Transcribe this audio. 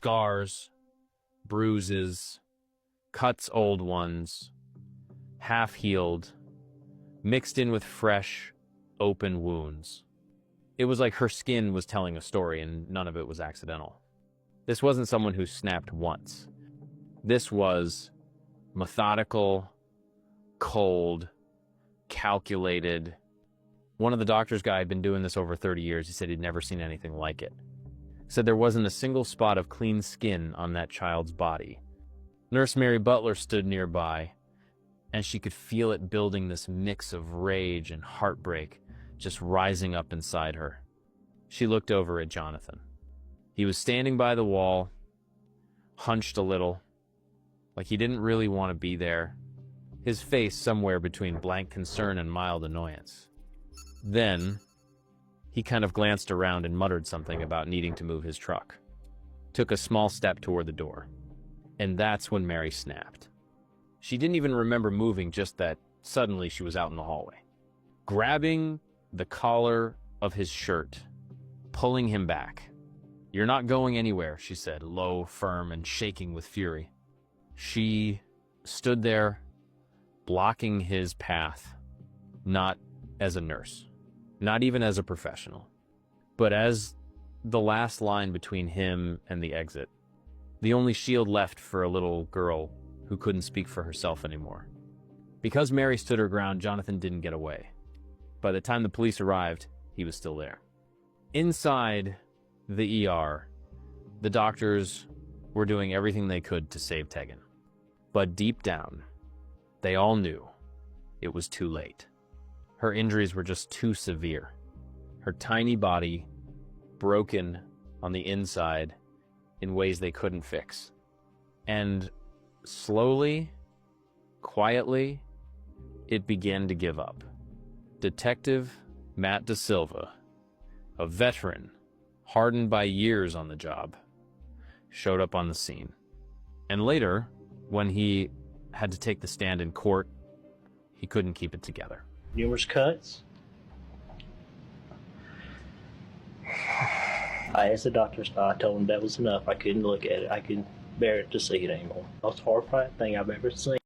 Scars, bruises, cuts, old ones, half-healed, mixed in with fresh, open wounds. It was like her skin was telling a story and none of it was accidental. This wasn't someone who snapped once. This was methodical, cold, calculated. One of the doctor's guy had been doing this over 30 years. He said he'd never seen anything like it. He said there wasn't a single spot of clean skin on that child's body. Nurse Mary Butler stood nearby, and she could feel it building, this mix of rage and heartbreak just rising up inside her. She looked over at Jonathan. He was standing by the wall, hunched a little, like he didn't really want to be there, his face somewhere between blank concern and mild annoyance. Then, he kind of glanced around and muttered something about needing to move his truck. Took a small step toward the door. And that's when Mary snapped. She didn't even remember moving, just that suddenly she was out in the hallway. Grabbing the collar of his shirt, pulling him back. "You're not going anywhere," she said, low, firm, and shaking with fury. She stood there, blocking his path, not as a nurse, not even as a professional, but as the last line between him and the exit, the only shield left for a little girl who couldn't speak for herself anymore. Because Mary stood her ground, Jonathan didn't get away. By the time the police arrived, he was still there. Inside the ER, the doctors were doing everything they could to save Tegan. But deep down, they all knew it was too late. Her injuries were just too severe. Her tiny body broken on the inside in ways they couldn't fix. And slowly, quietly, it began to give up. Detective Matt Da Silva, a veteran, hardened by years on the job, showed up on the scene. And later, when he had to take the stand in court, he couldn't keep it together. Numerous cuts. I asked the doctor, I told him that was enough. I couldn't look at it. I couldn't bear to see it anymore. Most horrifying thing I've ever seen.